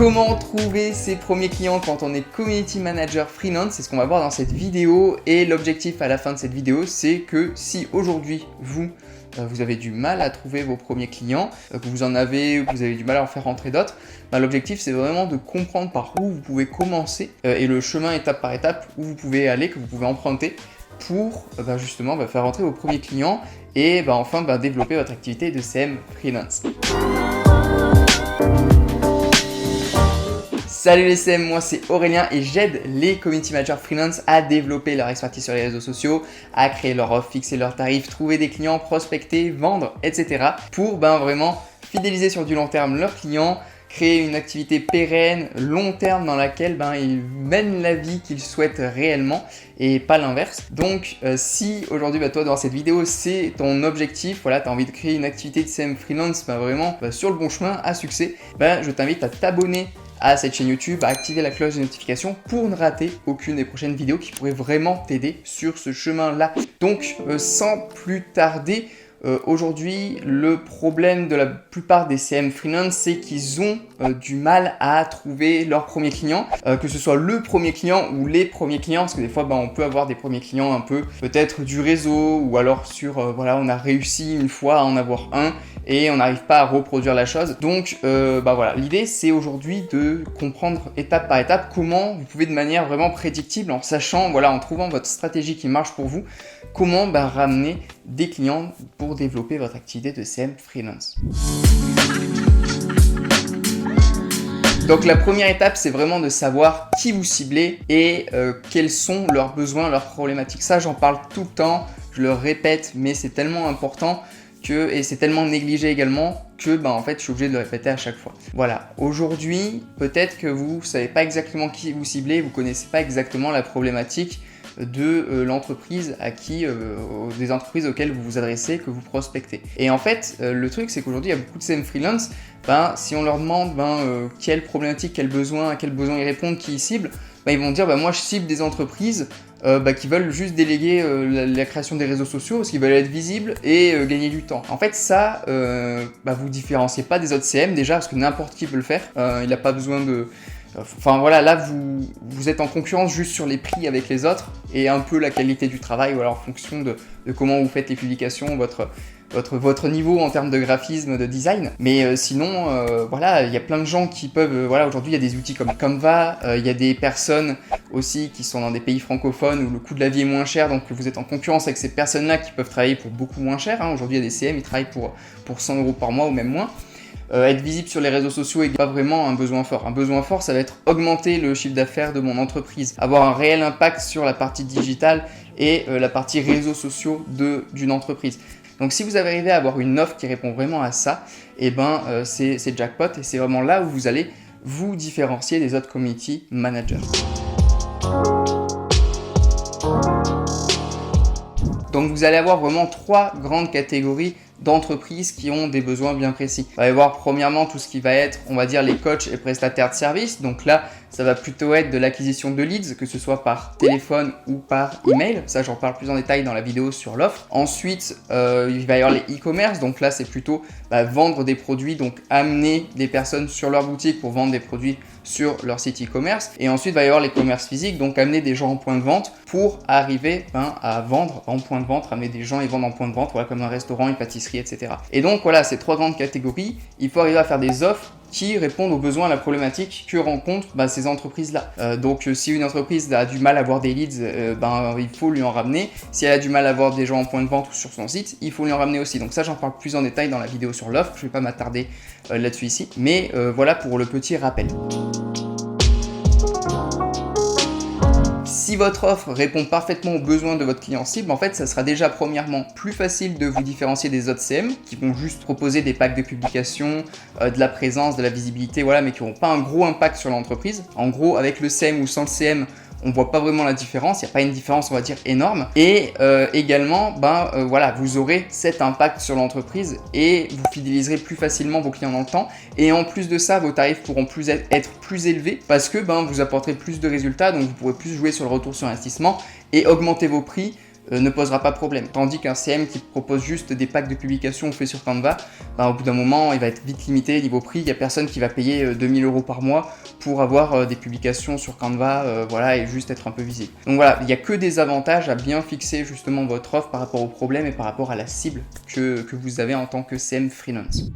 Comment trouver ses premiers clients quand on est community manager freelance? C'est ce qu'on va voir dans cette vidéo et l'objectif à la fin de cette vidéo, c'est que si aujourd'hui vous avez du mal à trouver vos premiers clients, que vous avez du mal à en faire rentrer d'autres, l'objectif c'est vraiment de comprendre par où vous pouvez commencer et le chemin étape par étape où vous pouvez aller, que vous pouvez emprunter pour justement faire rentrer vos premiers clients et enfin développer votre activité de CM freelance. Salut les CM, moi c'est Aurélien et j'aide les community managers freelance à développer leur expertise sur les réseaux sociaux, à créer leur offre, fixer leurs tarifs, trouver des clients, prospecter, vendre, etc. pour vraiment fidéliser sur du long terme leurs clients, créer une activité pérenne, long terme dans laquelle ils mènent la vie qu'ils souhaitent réellement et pas l'inverse. Donc si aujourd'hui toi dans cette vidéo c'est ton objectif, tu as envie de créer une activité de CM freelance vraiment sur le bon chemin à succès, je t'invite à t'abonner à cette chaîne YouTube, à activer la cloche de notification pour ne rater aucune des prochaines vidéos qui pourraient vraiment t'aider sur ce chemin-là. Donc sans plus tarder, aujourd'hui, le problème de la plupart des CM freelance, c'est qu'ils ont du mal à trouver leurs premiers clients, que ce soit le premier client ou les premiers clients, parce que des fois, on peut avoir des premiers clients un peu peut-être du réseau ou alors sur, on a réussi une fois à en avoir un et on n'arrive pas à reproduire la chose. Donc, l'idée, c'est aujourd'hui de comprendre étape par étape comment vous pouvez de manière vraiment prédictible, en sachant, en trouvant votre stratégie qui marche pour vous, comment ramener des clients pour développer votre activité de CM freelance. Donc la première étape, c'est vraiment de savoir qui vous ciblez et quels sont leurs besoins, leurs problématiques. Ça, j'en parle tout le temps, je le répète, mais c'est tellement important et c'est tellement négligé également que je suis obligé de le répéter à chaque fois. Voilà, aujourd'hui, peut-être que vous ne savez pas exactement qui vous ciblez, vous ne connaissez pas exactement la problématique de l'entreprise des entreprises auxquelles vous vous adressez, que vous prospectez. Et en fait, le truc c'est qu'aujourd'hui il y a beaucoup de CM freelance, si on leur demande quelle problématique, à quel besoin ils répondent, qui ils ciblent, ils vont dire moi je cible des entreprises qui veulent juste déléguer la création des réseaux sociaux parce qu'ils veulent être visibles et gagner du temps. En fait ça, vous différenciez pas des autres CM déjà parce que n'importe qui peut le faire, il n'a pas besoin de... là vous êtes en concurrence juste sur les prix avec les autres et un peu la qualité du travail, en fonction de comment vous faites les publications, votre niveau en termes de graphisme, de design. Mais sinon, il y a plein de gens qui peuvent... aujourd'hui, il y a des outils comme Canva, il y a des personnes aussi qui sont dans des pays francophones où le coût de la vie est moins cher, donc vous êtes en concurrence avec ces personnes-là qui peuvent travailler pour beaucoup moins cher. Aujourd'hui, il y a des CM, ils travaillent pour 100 € par mois ou même moins. Être visible sur les réseaux sociaux n'est pas vraiment un besoin fort. Un besoin fort, ça va être augmenter le chiffre d'affaires de mon entreprise, avoir un réel impact sur la partie digitale et la partie réseaux sociaux d'une entreprise. Donc si vous arrivez à avoir une offre qui répond vraiment à ça, c'est jackpot et c'est vraiment là où vous allez vous différencier des autres community managers. Donc vous allez avoir vraiment 3 grandes catégories d'entreprises qui ont des besoins bien précis. Vous allez voir premièrement tout ce qui va être, on va dire, les coachs et prestataires de services. Donc là, ça va plutôt être de l'acquisition de leads, que ce soit par téléphone ou par email. Ça, j'en parle plus en détail dans la vidéo sur l'offre. Ensuite, il va y avoir les e-commerce. Donc là, c'est plutôt vendre des produits, donc amener des personnes sur leur boutique pour vendre des produits sur leur site e-commerce. Et ensuite, il va y avoir les commerces physiques, donc amener des gens en point de vente pour arriver à vendre en point de vente, amener des gens et vendre en point de vente, comme un restaurant, une pâtisserie, etc. Et donc ces 3 grandes catégories, il faut arriver à faire des offres qui répondent aux besoins, à la problématique que rencontrent ces entreprises-là. Donc si une entreprise a du mal à avoir des leads, il faut lui en ramener. Si elle a du mal à avoir des gens en point de vente ou sur son site, il faut lui en ramener aussi. Donc ça, j'en parle plus en détail dans la vidéo sur l'offre, je ne vais pas m'attarder là-dessus ici. Mais voilà pour le petit rappel. Si votre offre répond parfaitement aux besoins de votre client cible, ça sera déjà premièrement plus facile de vous différencier des autres CM qui vont juste proposer des packs de publication, de la présence, de la visibilité, mais qui n'auront pas un gros impact sur l'entreprise. En gros, avec le CM ou sans le CM, on ne voit pas vraiment la différence, il n'y a pas une différence on va dire énorme et également vous aurez cet impact sur l'entreprise et vous fidéliserez plus facilement vos clients dans le temps et en plus de ça vos tarifs pourront être plus élevés parce que vous apporterez plus de résultats, donc vous pourrez plus jouer sur le retour sur investissement et augmenter vos prix ne posera pas de problème. Tandis qu'un CM qui propose juste des packs de publications faits sur Canva, au bout d'un moment, il va être vite limité niveau prix. Il n'y a personne qui va payer 2000 € par mois pour avoir des publications sur Canva, voilà, et juste être un peu visible. Donc voilà, il n'y a que des avantages à bien fixer justement votre offre par rapport au problème et par rapport à la cible que vous avez en tant que CM freelance.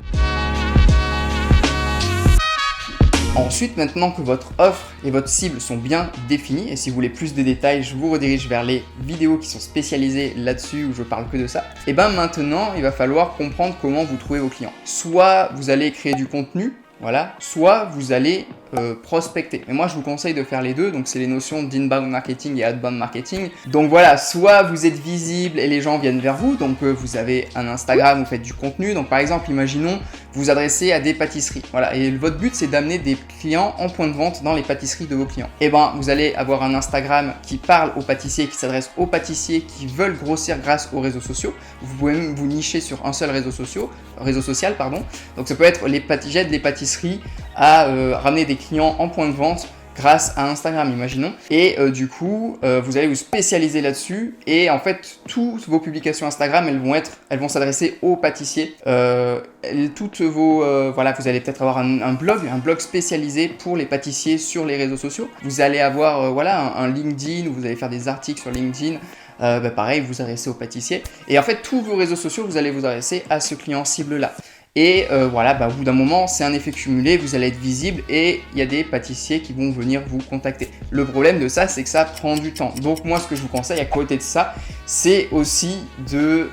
Ensuite, maintenant que votre offre et votre cible sont bien définies, et si vous voulez plus de détails, je vous redirige vers les vidéos qui sont spécialisées là-dessus où je parle que de ça. Et ben maintenant, il va falloir comprendre comment vous trouvez vos clients. Soit vous allez créer du contenu, voilà, soit vous allez prospecter. Mais moi, je vous conseille de faire les deux. Donc, c'est les notions d'inbound marketing et outbound marketing. Donc voilà, soit vous êtes visible et les gens viennent vers vous. Donc, vous avez un Instagram, vous faites du contenu. Donc, par exemple, imaginons vous vous adressez à des pâtisseries. Voilà, et votre but, c'est d'amener des clients en point de vente dans les pâtisseries de vos clients. Et ben, vous allez avoir un Instagram qui parle aux pâtissiers, qui s'adresse aux pâtissiers qui veulent grossir grâce aux réseaux sociaux. Vous pouvez même vous nicher sur un seul réseau social. Donc, ça peut être j'aide les pâtisseries à ramener des clients en point de vente grâce à Instagram, imaginons. Et du coup, vous allez vous spécialiser là-dessus. Et en fait, toutes vos publications Instagram, elles vont s'adresser aux pâtissiers. Toutes vos, voilà, vous allez peut-être avoir un blog spécialisé pour les pâtissiers sur les réseaux sociaux. Vous allez avoir, voilà, un LinkedIn où vous allez faire des articles sur LinkedIn. Pareil, vous adressez aux pâtissiers. Et en fait, tous vos réseaux sociaux, vous allez vous adresser à ce client cible-là. Et voilà, au bout d'un moment, c'est un effet cumulé, vous allez être visible et il y a des pâtissiers qui vont venir vous contacter. Le problème de ça, c'est que ça prend du temps. Donc moi, ce que je vous conseille à côté de ça, c'est aussi de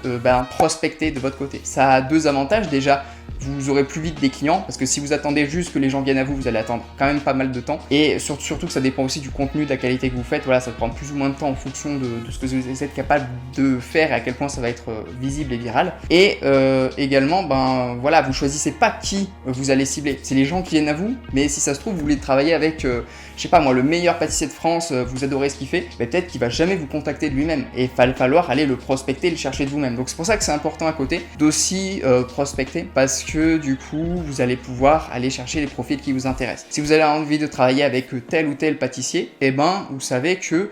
prospecter de votre côté. Ça a deux avantages. Déjà, vous aurez plus vite des clients parce que si vous attendez juste que les gens viennent à vous, vous allez attendre quand même pas mal de temps. Et surtout que ça dépend aussi du contenu, de la qualité que vous faites. Voilà, ça prend plus ou moins de temps en fonction de ce que vous êtes capable de faire et à quel point ça va être visible et viral. Et également, voilà, vous choisissez pas qui vous allez cibler. C'est les gens qui viennent à vous, mais si ça se trouve, vous voulez travailler avec, je sais pas moi, le meilleur pâtissier de France, vous adorez ce qu'il fait, peut-être qu'il va jamais vous contacter de lui-même. Et il va falloir aller le prospecter, le chercher de vous-même. Donc c'est pour ça que c'est important à côté d'aussi prospecter parce que du coup, vous allez pouvoir aller chercher les profils qui vous intéressent. Si vous avez envie de travailler avec tel ou tel pâtissier, vous savez que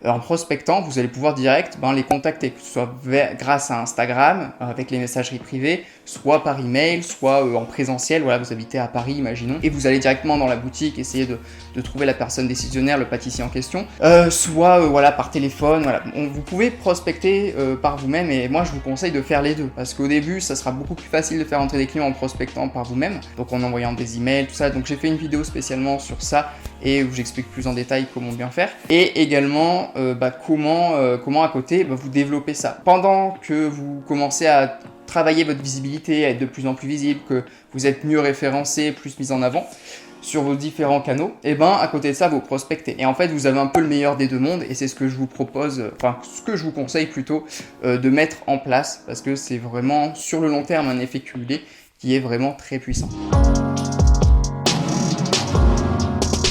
en prospectant, vous allez pouvoir direct les contacter, que ce soit grâce à Instagram, avec les messageries privées, soit par email, soit en présentiel. Voilà, vous habitez à Paris, imaginons, et vous allez directement dans la boutique essayer de trouver la personne décisionnaire, le pâtissier en question, soit voilà, par téléphone. Voilà. Vous pouvez prospecter par vous-même, et moi je vous conseille de faire les deux, parce qu'au début, ça sera beaucoup plus facile de faire entrer des clients en prospectant par vous-même, donc en envoyant des emails, tout ça. Donc j'ai fait une vidéo spécialement sur ça, et où j'explique plus en détail comment bien faire, et également comment à côté vous développez ça. Pendant que vous commencez à travailler votre visibilité, à être de plus en plus visible, que vous êtes mieux référencé, plus mis en avant sur vos différents canaux, à côté de ça, vous prospectez. Et en fait, vous avez un peu le meilleur des deux mondes, et c'est ce que je vous propose, ce que je vous conseille plutôt de mettre en place, parce que c'est vraiment sur le long terme un effet cumulé qui est vraiment très puissant.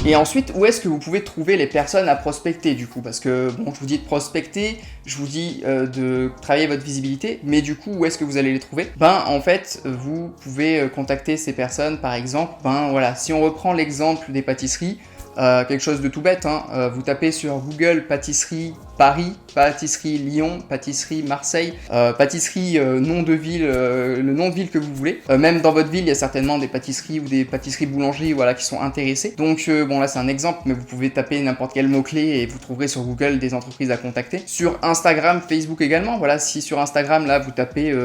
Et ensuite, où est-ce que vous pouvez trouver les personnes à prospecter du coup? Parce que bon, je vous dis de prospecter, je vous dis de travailler votre visibilité, mais du coup, où est-ce que vous allez les trouver? En fait, vous pouvez contacter ces personnes, par exemple, voilà, si on reprend l'exemple des pâtisseries, quelque chose de tout bête, vous tapez sur Google pâtisserie Paris, pâtisserie Lyon, pâtisserie Marseille, pâtisserie nom de ville, le nom de ville que vous voulez. Même dans votre ville, il y a certainement des pâtisseries ou des pâtisseries boulangeries, voilà, qui sont intéressées. Donc bon, là c'est un exemple, mais vous pouvez taper n'importe quel mot-clé et vous trouverez sur Google des entreprises à contacter. Sur Instagram, Facebook également, voilà, si sur Instagram là vous tapez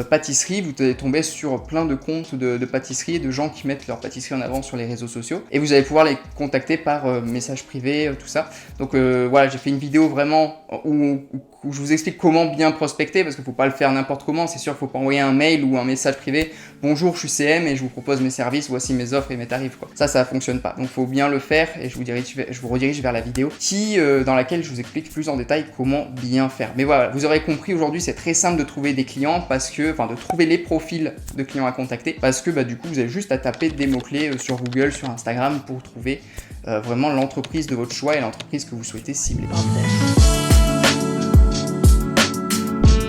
pâtisserie, vous allez tomber sur plein de comptes de pâtisseries et de gens qui mettent leur pâtisserie en avant sur les réseaux sociaux, et vous allez pouvoir les contacter par message privé, tout ça. Donc voilà, j'ai fait une vidéo vraiment où je vous explique comment bien prospecter, parce qu'il ne faut pas le faire n'importe comment. C'est sûr qu'il ne faut pas envoyer un mail ou un message privé. Bonjour, je suis CM et je vous propose mes services, voici mes offres et mes tarifs, quoi. Ça fonctionne pas. Donc il faut bien le faire, et je vous redirige vers la vidéo dans laquelle je vous explique plus en détail comment bien faire. Mais voilà, vous aurez compris, aujourd'hui c'est très simple de trouver des clients, de trouver les profils de clients à contacter, parce que du coup vous avez juste à taper des mots-clés sur Google, sur Instagram, pour trouver vraiment l'entreprise de votre choix et l'entreprise que vous souhaitez cibler.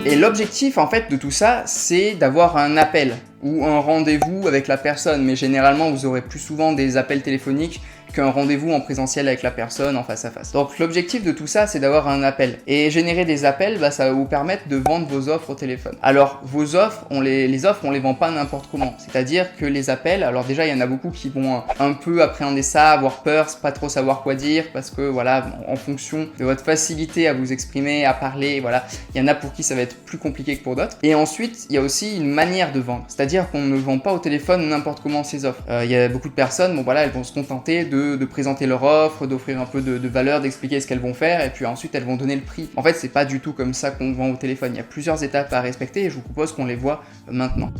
Et l'objectif en fait de tout ça, c'est d'avoir un appel. ou un rendez-vous avec la personne, mais généralement vous aurez plus souvent des appels téléphoniques qu'un rendez-vous en présentiel avec la personne en face à face. Donc l'objectif de tout ça, c'est d'avoir un appel. Et générer des appels, ça va vous permettre de vendre vos offres au téléphone. Alors vos offres, les offres, on les vend pas n'importe comment. C'est-à-dire que les appels, alors déjà il y en a beaucoup qui vont un peu appréhender ça, avoir peur, pas trop savoir quoi dire, parce que voilà, en fonction de votre facilité à vous exprimer, à parler, voilà, il y en a pour qui ça va être plus compliqué que pour d'autres. Et ensuite, il y a aussi une manière de vendre. C'est-à-dire qu'on ne vend pas au téléphone n'importe comment ces offres. Il y a beaucoup de personnes, bon voilà, elles vont se contenter de présenter leur offre, d'offrir un peu de valeur, d'expliquer ce qu'elles vont faire, et puis ensuite elles vont donner le prix. En fait, c'est pas du tout comme ça qu'on vend au téléphone. Il y a plusieurs étapes à respecter et je vous propose qu'on les voit maintenant.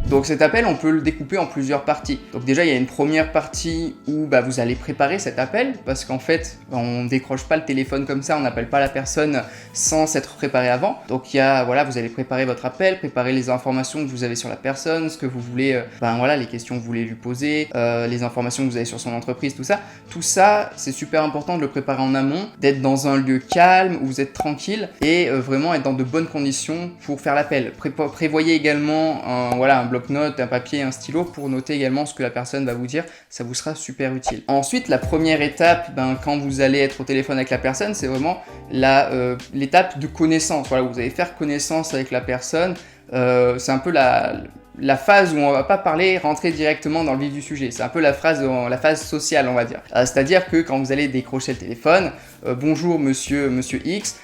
Donc cet appel, on peut le découper en plusieurs parties. Donc déjà, il y a une première partie où vous allez préparer cet appel, parce qu'en fait, on décroche pas le téléphone comme ça, on n'appelle pas la personne sans s'être préparé avant. Donc il y a, voilà, vous allez préparer votre appel, préparer les informations que vous avez sur la personne, ce que vous voulez, les questions que vous voulez lui poser, les informations que vous avez sur son entreprise, tout ça. Tout ça, c'est super important de le préparer en amont, d'être dans un lieu calme où vous êtes tranquille et vraiment être dans de bonnes conditions pour faire l'appel. Prévoyez également un bloc-notes, un papier, un stylo pour noter également ce que la personne va vous dire, ça vous sera super utile. Ensuite, la première étape, quand vous allez être au téléphone avec la personne, c'est vraiment l'étape de connaissance. Voilà, vous allez faire connaissance avec la personne, c'est un peu la phase où on va pas rentrer directement dans le vif du sujet. C'est un peu la phase sociale, on va dire. C'est-à-dire que quand vous allez décrocher le téléphone, bonjour monsieur X,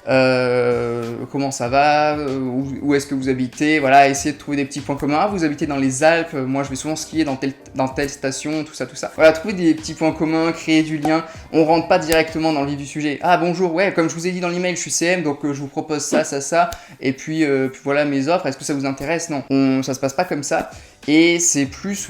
comment ça va, où est-ce que vous habitez, voilà, essayez de trouver des petits points communs. Ah, vous habitez dans les Alpes, moi je vais souvent skier dans telle station, tout ça. Voilà, trouver des petits points communs, créer du lien. On rentre pas directement dans le vif du sujet. Ah bonjour, ouais, comme je vous ai dit dans l'email, je suis CM, donc je vous propose ça, et puis voilà mes offres, est-ce que ça vous intéresse? Non, ça se passe pas comme ça. Et c'est plus,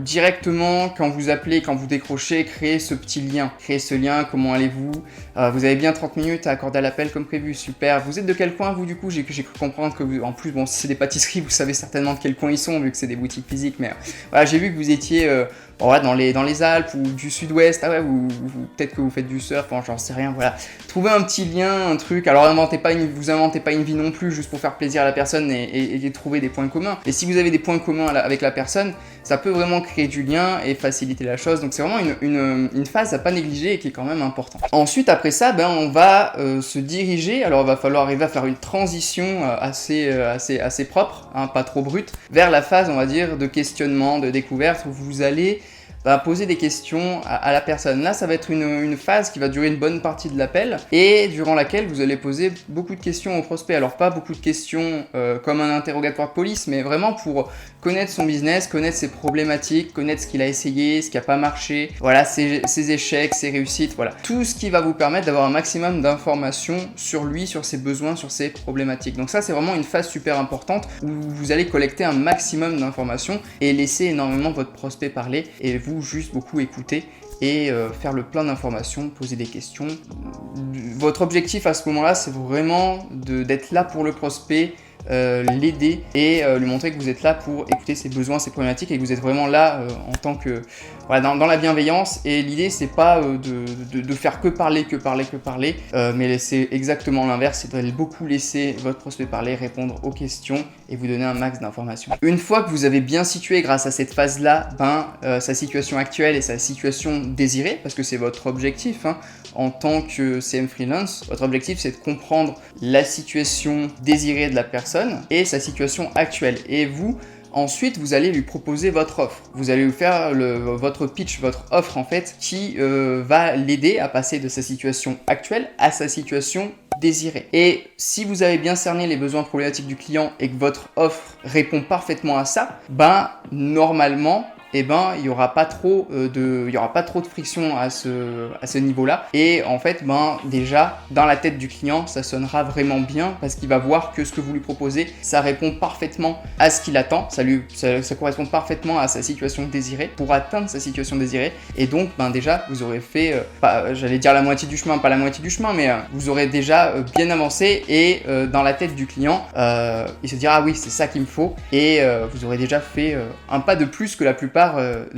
directement quand vous appelez, quand vous décrochez, créer ce petit lien. Créer ce lien, comment allez-vous? Vous avez bien 30 minutes à accorder à l'appel comme prévu, super. Vous êtes de quel coin vous du coup? J'ai cru comprendre que vous, en plus, bon, si c'est des pâtisseries, vous savez certainement de quel coin ils sont vu que c'est des boutiques physiques, mais voilà, j'ai vu que vous étiez dans les Alpes ou du sud-ouest, ah ouais, peut-être que vous faites du surf, j'en sais rien, voilà. Trouvez un petit lien, un truc, alors vous inventez pas une vie non plus juste pour faire plaisir à la personne et trouver des points communs. Et si vous avez des points communs avec la personne, ça peut vraiment créer du lien et faciliter la chose, donc c'est vraiment une phase à pas négliger et qui est quand même importante. Ensuite, après ça, on va se diriger, alors il va falloir arriver à faire une transition assez propre, pas trop brute, vers la phase, on va dire, de questionnement, de découverte, où vous allez poser des questions à la personne. Là, ça va être une phase qui va durer une bonne partie de l'appel et durant laquelle vous allez poser beaucoup de questions au prospect. Alors pas beaucoup de questions comme un interrogatoire de police, mais vraiment pour connaître son business, connaître ses problématiques, connaître ce qu'il a essayé, ce qui n'a pas marché, voilà, ses échecs, ses réussites, voilà. Tout ce qui va vous permettre d'avoir un maximum d'informations sur lui, sur ses besoins, sur ses problématiques. Donc ça, c'est vraiment une phase super importante où vous allez collecter un maximum d'informations et laisser énormément votre prospect parler et vous juste beaucoup écouter et faire le plein d'informations, poser des questions. Votre objectif à ce moment-là, c'est vraiment d'être là pour le prospect, l'aider et lui montrer que vous êtes là pour écouter ses besoins, ses problématiques et que vous êtes vraiment là en tant que dans la bienveillance. Et l'idée, c'est pas de faire que parler, mais c'est exactement l'inverse, c'est de beaucoup laisser votre prospect parler, répondre aux questions et vous donner un max d'informations. Une fois que vous avez bien situé grâce à cette phase-là, sa situation actuelle et sa situation désirée, parce que c'est votre objectif, en tant que CM freelance, votre objectif c'est de comprendre la situation désirée de la personne et sa situation actuelle. Et vous, ensuite, vous allez lui proposer votre offre. Vous allez lui faire votre pitch, votre offre en fait, qui va l'aider à passer de sa situation actuelle à sa situation désirée. Et si vous avez bien cerné les besoins problématiques du client et que votre offre répond parfaitement à ça, normalement, il n'y aura pas trop de friction à ce niveau-là. Et en fait, déjà, dans la tête du client, ça sonnera vraiment bien parce qu'il va voir que ce que vous lui proposez, ça répond parfaitement à ce qu'il attend. Ça correspond parfaitement à sa situation désirée pour atteindre sa situation désirée. Et donc, déjà, vous aurez fait, j'allais dire la moitié du chemin, pas la moitié du chemin, mais vous aurez déjà bien avancé et dans la tête du client, il se dira, ah oui, c'est ça qu'il me faut. Et vous aurez déjà fait un pas de plus que la plupart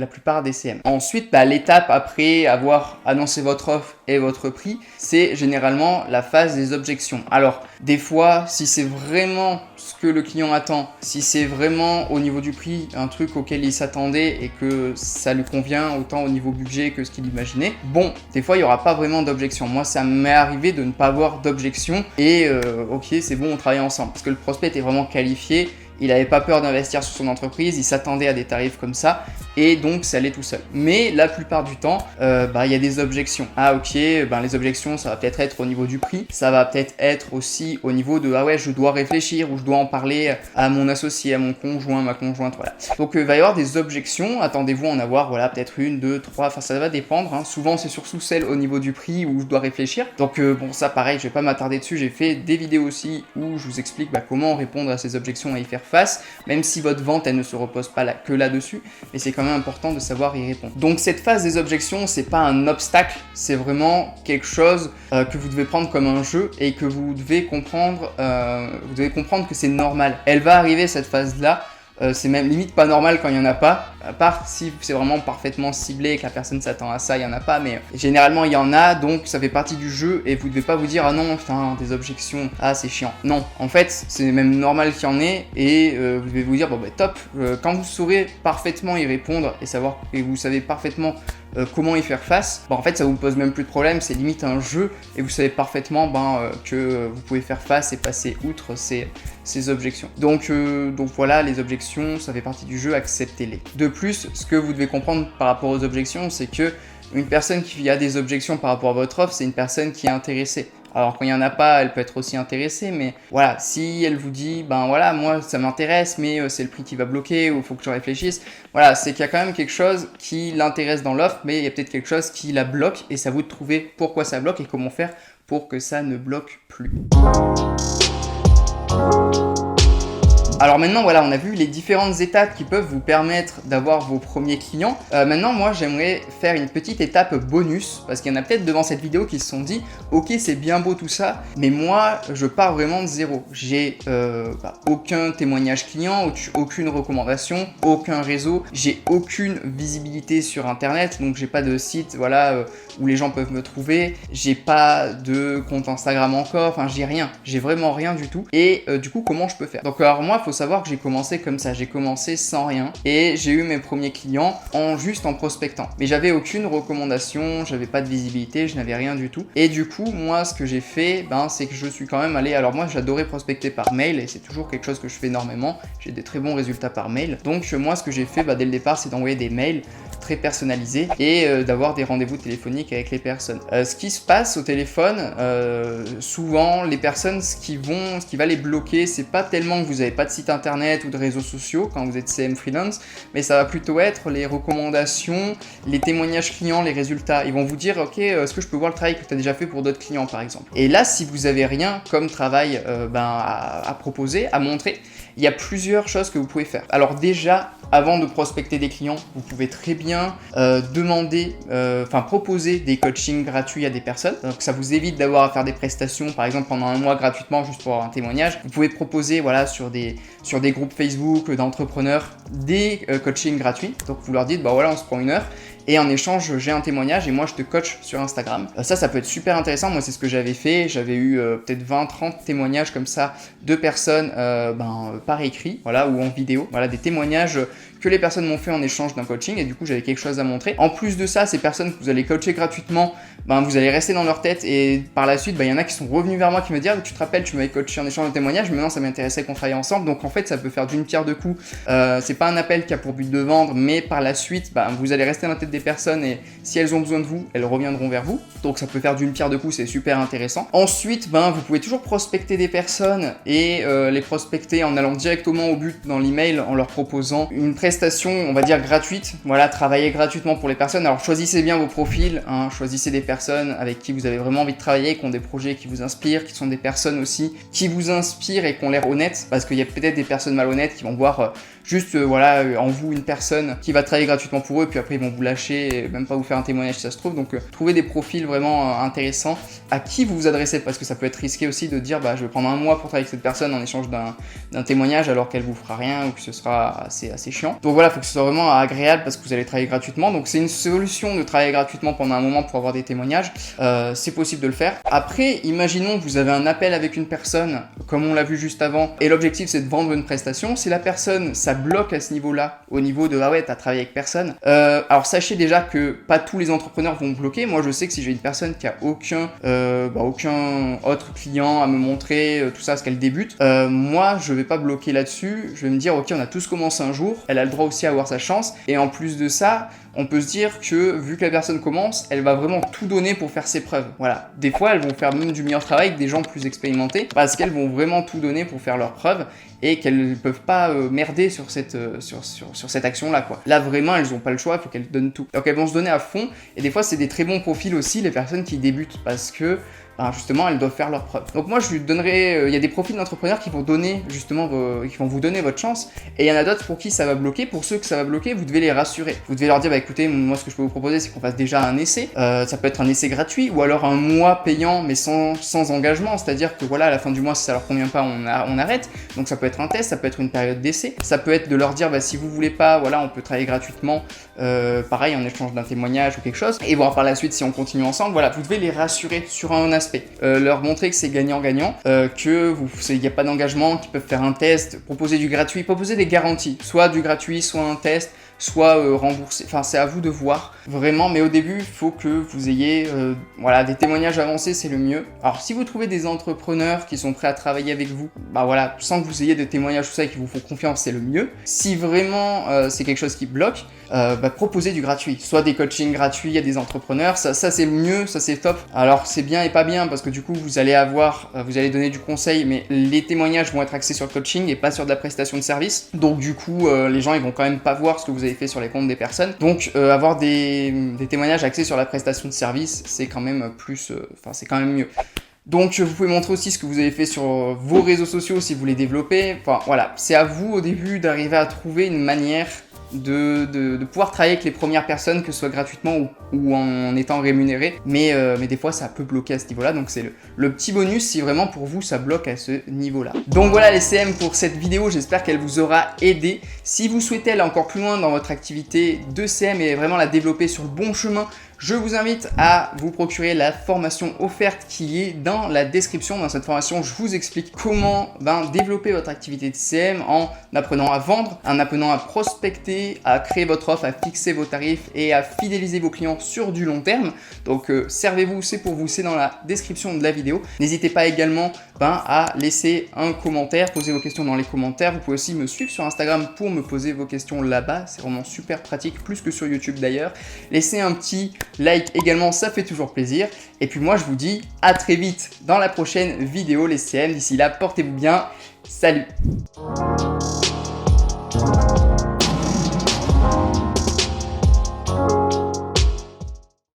plupart des CM. Ensuite, l'étape après avoir annoncé votre offre et votre prix, c'est généralement la phase des objections. Alors, des fois, si c'est vraiment ce que le client attend, si c'est vraiment au niveau du prix, un truc auquel il s'attendait et que ça lui convient autant au niveau budget que ce qu'il imaginait, bon, des fois, il n'y aura pas vraiment d'objection. Moi, ça m'est arrivé de ne pas avoir d'objection et ok, c'est bon, on travaille ensemble. Parce que le prospect était vraiment qualifié, il n'avait pas peur d'investir sur son entreprise, il s'attendait à des tarifs comme ça et donc ça allait tout seul. Mais la plupart du temps, il y a des objections. Ah ok, les objections ça va peut-être être au niveau du prix, ça va peut-être être aussi au niveau de ah ouais je dois réfléchir ou je dois en parler à mon associé, à mon conjoint, ma conjointe, voilà. Donc il va y avoir des objections, attendez-vous à en avoir voilà peut-être une, deux, trois, enfin ça va dépendre. Hein. Souvent c'est surtout celle au niveau du prix où je dois réfléchir. Donc bon ça pareil, je vais pas m'attarder dessus, j'ai fait des vidéos aussi où je vous explique comment répondre à ces objections et y faire face, même si votre vente elle ne se repose pas que là-dessus, mais c'est quand même important de savoir y répondre. Donc cette phase des objections, c'est pas un obstacle, c'est vraiment quelque chose que vous devez prendre comme un jeu et que vous devez comprendre que c'est normal. Elle va arriver cette phase-là. C'est même limite pas normal quand il n'y en a pas, à part si c'est vraiment parfaitement ciblé et que la personne s'attend à ça, il n'y en a pas, mais généralement il y en a, donc ça fait partie du jeu et vous devez pas vous dire ah non putain des objections, ah c'est chiant. Non, en fait c'est même normal qu'il y en ait et vous devez vous dire bon top, quand vous saurez parfaitement y répondre et vous savez parfaitement comment y faire face, en fait ça vous pose même plus de problème, c'est limite un jeu et vous savez parfaitement que vous pouvez faire face et passer outre ces objections. Donc voilà, les objections ça fait partie du jeu, acceptez-les. De plus, ce que vous devez comprendre par rapport aux objections, c'est que une personne qui a des objections par rapport à votre offre, c'est une personne qui est intéressée. Alors quand il n'y en a pas, elle peut être aussi intéressée, mais voilà, si elle vous dit, voilà, moi ça m'intéresse, mais c'est le prix qui va bloquer, ou il faut que je réfléchisse, voilà, c'est qu'il y a quand même quelque chose qui l'intéresse dans l'offre, mais il y a peut-être quelque chose qui la bloque, et c'est à vous de trouver pourquoi ça bloque et comment faire pour que ça ne bloque plus. Alors maintenant, voilà, on a vu les différentes étapes qui peuvent vous permettre d'avoir vos premiers clients. Maintenant, moi, j'aimerais faire une petite étape bonus, parce qu'il y en a peut-être devant cette vidéo qui se sont dit « Ok, c'est bien beau tout ça, mais moi, je pars vraiment de zéro. J'ai aucun témoignage client, aucune recommandation, aucun réseau, j'ai aucune visibilité sur Internet, donc j'ai pas de site, voilà, où les gens peuvent me trouver, j'ai pas de compte Instagram encore, enfin, j'ai rien, j'ai vraiment rien du tout. Et du coup, comment je peux faire? Donc alors moi, il faut savoir que j'ai commencé comme ça, j'ai commencé sans rien et j'ai eu mes premiers clients juste en prospectant. Mais j'avais aucune recommandation, j'avais pas de visibilité, je n'avais rien du tout. Et du coup, moi, ce que j'ai fait, c'est que je suis quand même allé. Alors moi, j'adorais prospecter par mail et c'est toujours quelque chose que je fais énormément. J'ai des très bons résultats par mail. Donc moi, ce que j'ai fait dès le départ, c'est d'envoyer des mails très personnalisés et d'avoir des rendez-vous téléphoniques avec les personnes. Ce qui se passe au téléphone, souvent les personnes, ce qui va les bloquer, c'est pas tellement que vous n'avez pas de site internet ou de réseaux sociaux quand vous êtes CM freelance, mais ça va plutôt être les recommandations, les témoignages clients, les résultats. Ils vont vous dire ok, est-ce que je peux voir le travail que tu as déjà fait pour d'autres clients par exemple. Et là, si vous avez rien comme travail à proposer, à montrer, il y a plusieurs choses que vous pouvez faire. Alors déjà, avant de prospecter des clients, vous pouvez très bien proposer des coachings gratuits à des personnes. Donc ça vous évite d'avoir à faire des prestations, par exemple pendant un mois gratuitement juste pour avoir un témoignage. Vous pouvez proposer sur des groupes Facebook d'entrepreneurs des coachings gratuits. Donc vous leur dites on se prend 1 heure. Et en échange, j'ai un témoignage et moi je te coach sur Instagram. Ça peut être super intéressant. Moi, c'est ce que j'avais fait. J'avais eu peut-être 20-30 témoignages comme ça de personnes par écrit, ou en vidéo. Voilà, des témoignages que les personnes m'ont fait en échange d'un coaching et du coup, j'avais quelque chose à montrer. En plus de ça, ces personnes que vous allez coacher gratuitement, vous allez rester dans leur tête et par la suite, il y en a qui sont revenus vers moi qui me disent tu te rappelles, tu m'avais coaché en échange de témoignages, mais maintenant ça m'intéressait qu'on travaille ensemble. Donc en fait, ça peut faire d'une pierre deux coups. C'est pas un appel qui a pour but de vendre, mais par la suite, vous allez rester dans la tête des personnes et si elles ont besoin de vous, elles reviendront vers vous. Donc ça peut faire d'une pierre deux coups, c'est super intéressant. Ensuite, vous pouvez toujours prospecter des personnes et les prospecter en allant directement au but dans l'email en leur proposant une prestation, on va dire gratuite. Voilà, travailler gratuitement pour les personnes. Alors choisissez bien vos profils, choisissez des personnes avec qui vous avez vraiment envie de travailler, qui ont des projets qui vous inspirent, qui sont des personnes aussi qui vous inspirent et qui ont l'air honnêtes, parce qu'il y a peut-être des personnes malhonnêtes qui vont voir juste voilà, en vous une personne qui va travailler gratuitement pour eux, puis après ils vont vous lâcher, et même pas vous faire un témoignage si ça se trouve. Donc trouvez des profils vraiment intéressants à qui vous vous adressez, parce que ça peut être risqué aussi de dire bah je vais prendre un mois pour travailler avec cette personne en échange d'un témoignage alors qu'elle vous fera rien ou que ce sera assez chiant. Donc voilà, il faut que ce soit vraiment agréable parce que vous allez travailler gratuitement. Donc c'est une solution de travailler gratuitement pendant un moment pour avoir des témoignages. C'est possible de le faire. Après, imaginons que vous avez un appel avec une personne, comme on l'a vu juste avant, et l'objectif c'est de vendre une prestation. Si la personne, ça bloque à ce niveau-là, au niveau de ah ouais, t'as travaillé avec personne. Alors sachez déjà que pas tous les entrepreneurs vont bloquer. Moi je sais que si j'ai une personne qui a aucun autre client à me montrer, tout ça, parce qu'elle débute, moi je vais pas bloquer là-dessus. Je vais me dire ok, on a tous commencé un jour, elle a le droit aussi à avoir sa chance, et en plus de ça, on peut se dire que vu que la personne commence, elle va vraiment tout donner pour faire ses preuves. Voilà. Des fois, elles vont faire même du meilleur travail que des gens plus expérimentés parce qu'elles vont vraiment tout donner pour faire leurs preuves et qu'elles ne peuvent pas merder sur cette action-là, quoi. Là, vraiment, elles n'ont pas le choix, il faut qu'elles donnent tout. Donc, elles vont se donner à fond. Et des fois, c'est des très bons profils aussi, les personnes qui débutent, parce que justement, elles doivent faire leurs preuves. Donc moi, je lui donnerai... Il y a des profils d'entrepreneurs qui vont donner, justement, qui vont vous donner votre chance. Et il y en a d'autres pour qui ça va bloquer. Pour ceux que ça va bloquer, vous devez les rassurer. Vous devez leur dire, bah écoutez, moi, ce que je peux vous proposer, c'est qu'on fasse déjà un essai. Ça peut être un essai gratuit ou alors un mois payant, mais sans engagement. C'est-à-dire que voilà, à la fin du mois, si ça leur convient pas, on arrête. Donc ça peut être un test, ça peut être une période d'essai. Ça peut être de leur dire, bah si vous voulez pas, voilà, on peut travailler gratuitement, pareil, en échange d'un témoignage ou quelque chose. Et voir par la suite si on continue ensemble. Voilà, vous devez les rassurer sur un aspect. Leur montrer que c'est gagnant-gagnant, qu'il n'y a pas d'engagement, qu'ils peuvent faire un test, proposer du gratuit, proposer des garanties, soit du gratuit, soit un test, soit remboursé. Enfin, c'est à vous de voir vraiment, mais au début, il faut que vous ayez des témoignages avancés, c'est le mieux. Alors, si vous trouvez des entrepreneurs qui sont prêts à travailler avec vous, bah voilà, sans que vous ayez des témoignages, tout ça, et qui vous font confiance, c'est le mieux. Si vraiment c'est quelque chose qui bloque, proposez du gratuit, soit des coachings gratuits à des entrepreneurs, ça c'est le mieux, ça c'est top. Alors, c'est bien et pas bien, parce que du coup, vous allez donner du conseil, mais les témoignages vont être axés sur le coaching et pas sur de la prestation de service. Donc, du coup, les gens, ils vont quand même pas voir ce que vous avez fait sur les comptes des personnes. Donc, avoir des témoignages axés sur la prestation de service, c'est quand même c'est quand même mieux. Donc vous pouvez montrer aussi ce que vous avez fait sur vos réseaux sociaux si vous les développez. Enfin voilà, c'est à vous au début d'arriver à trouver une manière de pouvoir travailler avec les premières personnes, que ce soit gratuitement ou en étant rémunéré, mais des fois ça peut bloquer à ce niveau-là, donc c'est le petit bonus si vraiment pour vous ça bloque à ce niveau-là. Donc voilà les CM pour cette vidéo, j'espère qu'elle vous aura aidé. Si vous souhaitez aller encore plus loin dans votre activité de CM et vraiment la développer sur le bon chemin, je vous invite à vous procurer la formation offerte qui est dans la description. Dans cette formation, je vous explique comment développer votre activité de CM en apprenant à vendre, en apprenant à prospecter, à créer votre offre, à fixer vos tarifs et à fidéliser vos clients sur du long terme. Donc servez-vous, c'est pour vous, c'est dans la description de la vidéo. N'hésitez pas également à laisser un commentaire, poser vos questions dans les commentaires. Vous pouvez aussi me suivre sur Instagram pour me poser vos questions là-bas. C'est vraiment super pratique, plus que sur YouTube d'ailleurs. Laissez un petit like également, ça fait toujours plaisir. Et puis moi je vous dis à très vite dans la prochaine vidéo les CM. D'ici là, portez-vous bien. Salut!